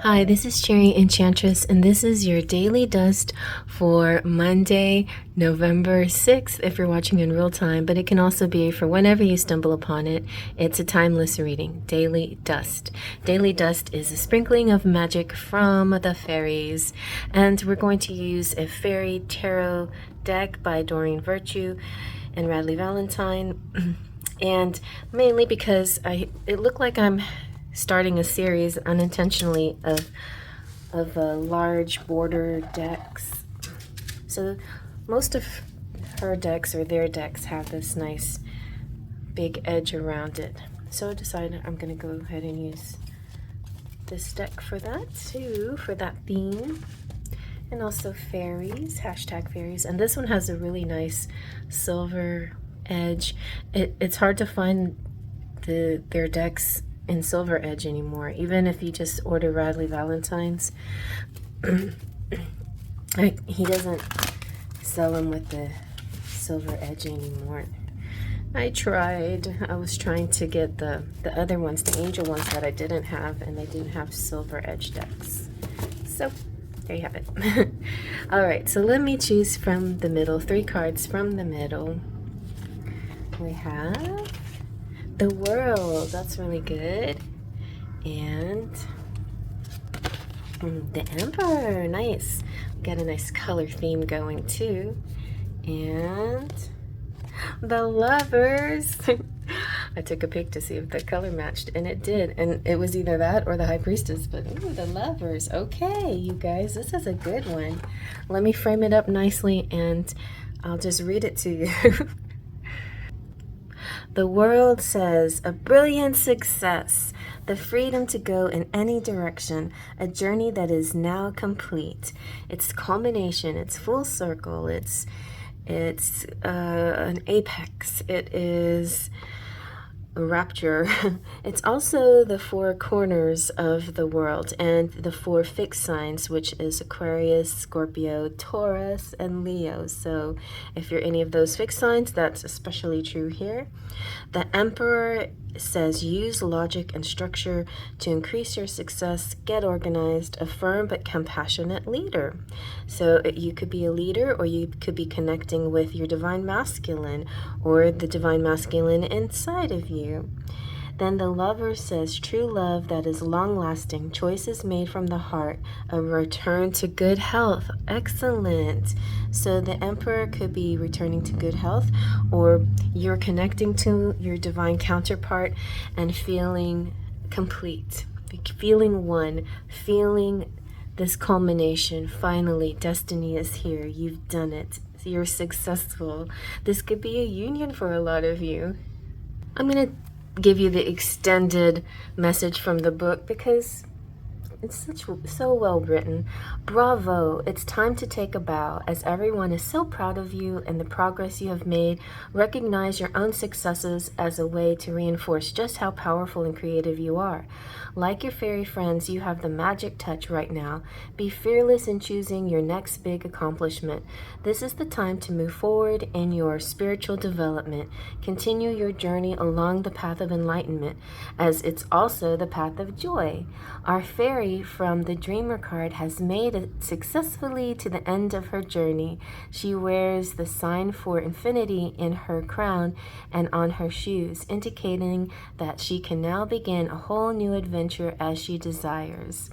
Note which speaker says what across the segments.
Speaker 1: Hi, this is Cherry Enchantress, and this is your daily dust for Monday, November 6th, if you're watching in real time, but it can also be for whenever you stumble upon it. It's a timeless reading, Daily Dust. Daily Dust is a sprinkling of magic from the fairies, and we're going to use a fairy tarot deck by Doreen Virtue and Radley Valentine, and mainly because it looked like I'm starting a series unintentionally of large border decks. So most of her decks or their decks have this nice big edge around it. So I decided I'm gonna go ahead and use this deck for that too, for that theme. And also fairies, hashtag fairies. And this one has a really nice silver edge. It's hard to find their decks in silver edge anymore, even if you just order Radley Valentine's. He doesn't sell them with the silver edge anymore. I tried. I was trying to get the other ones, the angel ones that I didn't have, and they didn't have silver edge decks. So there you have it. All right, so let me choose from the middle, 3 cards from the middle. We have the World, that's really good, and the Emperor, nice. Got a nice color theme going too, and the Lovers. I took a pic to see if the color matched, and it did, and it was either that or the High Priestess, but ooh, the Lovers. Okay, you guys, this is a good one. Let me frame it up nicely, and I'll just read it to you. The World says, a brilliant success, the freedom to go in any direction, a journey that is now complete. It's culmination, it's full circle, it's an apex, it is a rapture. It's also the 4 corners of the world and the 4 fixed signs, which is Aquarius, Scorpio, Taurus, and Leo. So if you're any of those fixed signs, that's especially true here. The Emperor says use logic and structure to increase your success, get organized, a firm but compassionate leader. So you could be a leader, or you could be connecting with your divine masculine or the divine masculine inside of you. Then the Lover says true love that is long-lasting, choices made from the heart, a return to good health. Excellent. So the Emperor could be returning to good health, or you're connecting to your divine counterpart and feeling complete, feeling one, feeling this culmination. Finally, destiny is here. You've done it. You're successful. This could be a union for a lot of you. I'm going to give you the extended message from the book because it's so well written. Bravo! It's time to take a bow, as everyone is so proud of you and the progress you have made. Recognize your own successes as a way to reinforce just how powerful and creative you are. Like your fairy friends, you have the magic touch right now. Be fearless in choosing your next big accomplishment. This is the time to move forward in your spiritual development. Continue your journey along the path of enlightenment, as it's also the path of joy. Our fairy from the Dreamer card has made it successfully to the end of her journey. She wears the sign for infinity in her crown and on her shoes, indicating that she can now begin a whole new adventure as she desires.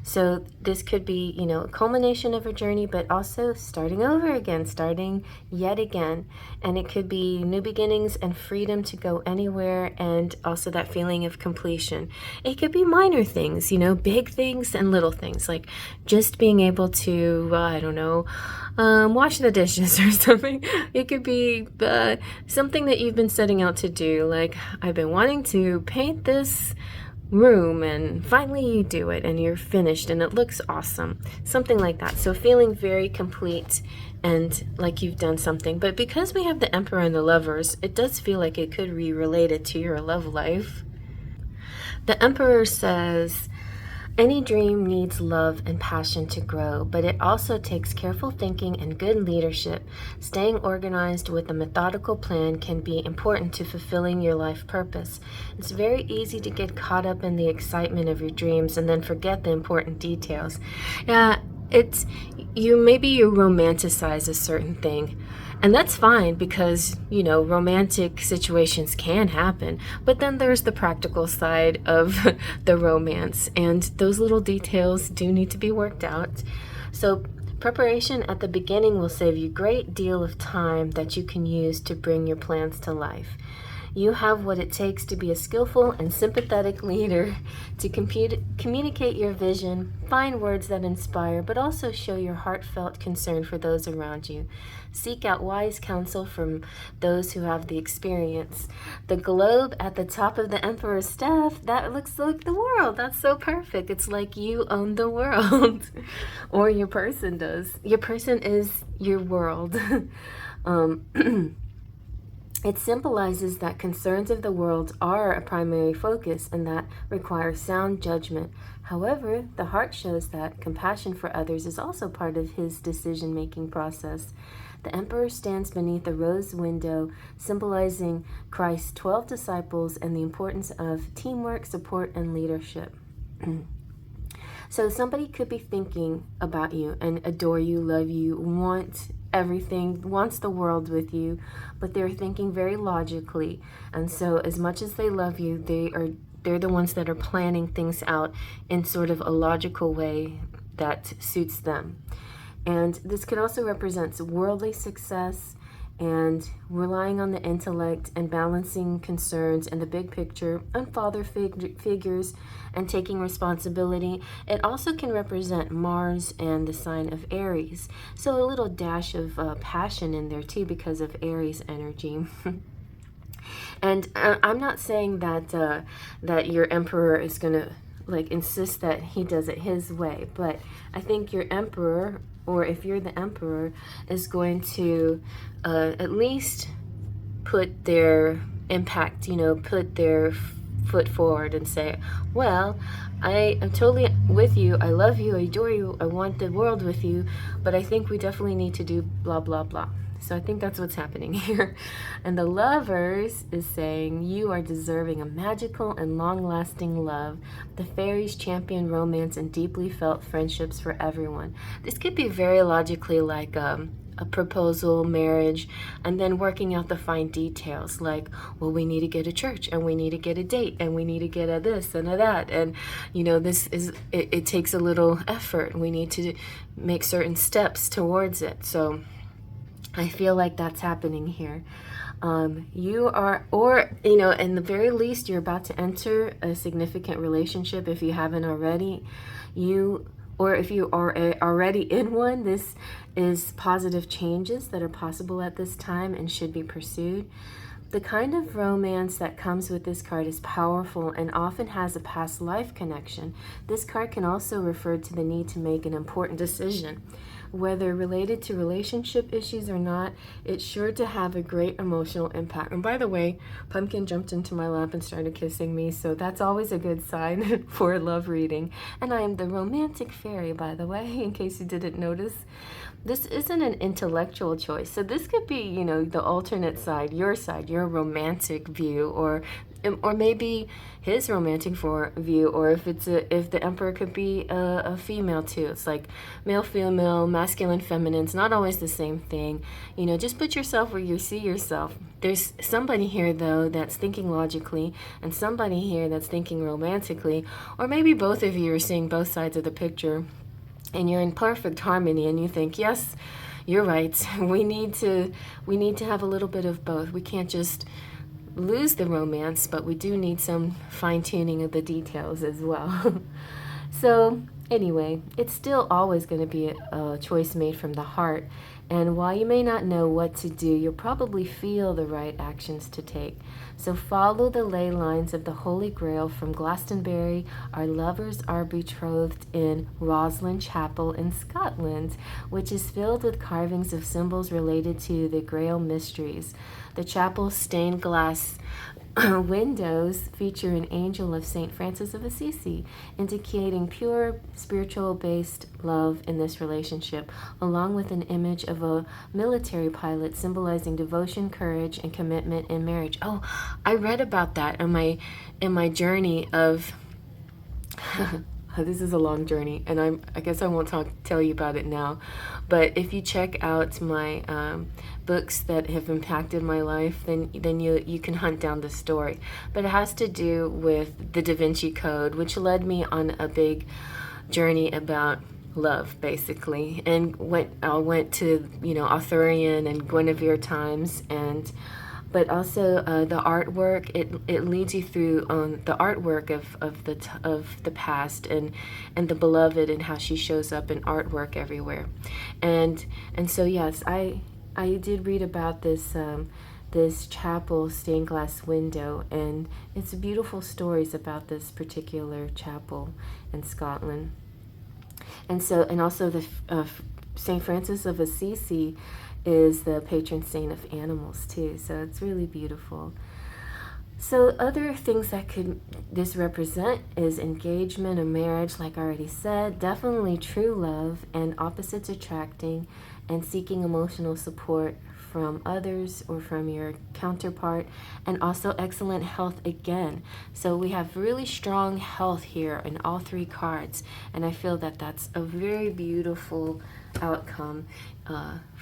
Speaker 1: So this could be, a culmination of her journey, but also starting over again, starting yet again. And it could be new beginnings and freedom to go anywhere, and also that feeling of completion. It could be minor things, big things and little things, like just being able to, wash the dishes or something. It could be something that you've been setting out to do, like I've been wanting to paint this room, and finally you do it and you're finished and it looks awesome, something like that. So feeling very complete and like you've done something. But because we have the Emperor and the Lovers, it does feel like it could be related to your love life. The Emperor says Any dream needs love and passion to grow, but it also takes careful thinking and good leadership. Staying organized with a methodical plan can be important to fulfilling your life purpose. It's very easy to get caught up in the excitement of your dreams and then forget the important details. Yeah, maybe you romanticize a certain thing. And that's fine because, romantic situations can happen. But then there's the practical side of the romance, and those little details do need to be worked out. So preparation at the beginning will save you a great deal of time that you can use to bring your plans to life. You have what it takes to be a skillful and sympathetic leader, to communicate your vision, find words that inspire, but also show your heartfelt concern for those around you. Seek out wise counsel from those who have the experience. The globe at the top of the emperor's staff, that looks like the world. That's so perfect. It's like you own the world. Or your person does. Your person is your world. It symbolizes that concerns of the world are a primary focus and that requires sound judgment. However, the heart shows that compassion for others is also part of his decision-making process. The emperor stands beneath a rose window, symbolizing Christ's 12 disciples and the importance of teamwork, support, and leadership. So somebody could be thinking about you and adore you, love you, want everything, wants the world with you, but they're thinking very logically. And so as much as they love you, they're the ones that are planning things out in sort of a logical way that suits them. And this could also represent worldly success and relying on the intellect and balancing concerns and the big picture and father figures and taking responsibility. It also can represent Mars and the sign of Aries. So a little dash of passion in there too because of Aries energy. And I'm not saying that that your emperor is going to insist that he does it his way, but I think your emperor, or if you're the emperor, is going to at least put their impact, put their foot forward and say, well, I am totally with you, I love you, I adore you, I want the world with you, but I think we definitely need to do blah, blah, blah. So I think that's what's happening here. And the Lovers is saying, you are deserving a magical and long-lasting love. The fairies champion romance and deeply felt friendships for everyone. This could be very logically like a proposal, marriage, and then working out the fine details like, well, we need to get a church, and we need to get a date, and we need to get a this and a that, and it takes a little effort. We need to make certain steps towards it. So I feel like that's happening here. You are, or, in the very least, you're about to enter a significant relationship if you haven't already. Or if you are already in one, this is positive changes that are possible at this time and should be pursued. The kind of romance that comes with this card is powerful and often has a past life connection. This card can also refer to the need to make an important decision. Whether related to relationship issues or not, it's sure to have a great emotional impact. And by the way, Pumpkin jumped into my lap and started kissing me, so that's always a good sign for a love reading. And I am the romantic fairy, by the way, in case you didn't notice. This isn't an intellectual choice, so this could be, the alternate side, your romantic view, or maybe his romantic view, or if the emperor could be a female too. It's like male, female, masculine, feminine. It's not always the same thing. Just put yourself where you see yourself. There's somebody here though that's thinking logically, and somebody here that's thinking romantically, or maybe both of you are seeing both sides of the picture, and you're in perfect harmony, and you think, yes, you're right. We need to have a little bit of both. We can't just lose the romance, but we do need some fine-tuning of the details as well. So anyway, it's still always going to be a choice made from the heart, and while you may not know what to do, you'll probably feel the right actions to take. So follow the ley lines of the Holy Grail from Glastonbury. Our lovers are betrothed in Roslin Chapel in Scotland, which is filled with carvings of symbols related to the Grail mysteries. The chapel's stained glass windows feature an angel of St. Francis of Assisi, indicating pure spiritual-based love in this relationship, along with an image of a military pilot symbolizing devotion, courage, and commitment in marriage. Oh, I read about that in my journey of this is a long journey, and I guess I won't tell you about it now. But if you check out my books that have impacted my life, then you can hunt down the story. But it has to do with the Da Vinci Code, which led me on a big journey about love, basically. And I went to Arthurian and Guinevere times, and but also the artwork. It leads you through the artwork of the past and the beloved, and how she shows up in artwork everywhere. And so yes, I did read about this chapel stained glass window, and it's beautiful stories about this particular chapel in Scotland. And so, and also the St. Francis of Assisi is the patron saint of animals too, so it's really beautiful. So other things that could this represent is engagement or marriage, like I already said, definitely true love and opposites attracting, and seeking emotional support from others or from your counterpart, and also excellent health again. So we have really strong health here in all three cards, and I feel that that's a very beautiful outcome,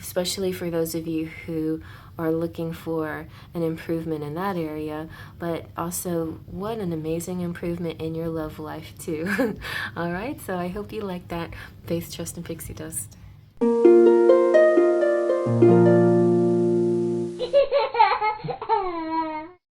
Speaker 1: especially for those of you who are looking for an improvement in that area, but also what an amazing improvement in your love life too. All right, so I hope you like that. Faith, trust, and pixie dust.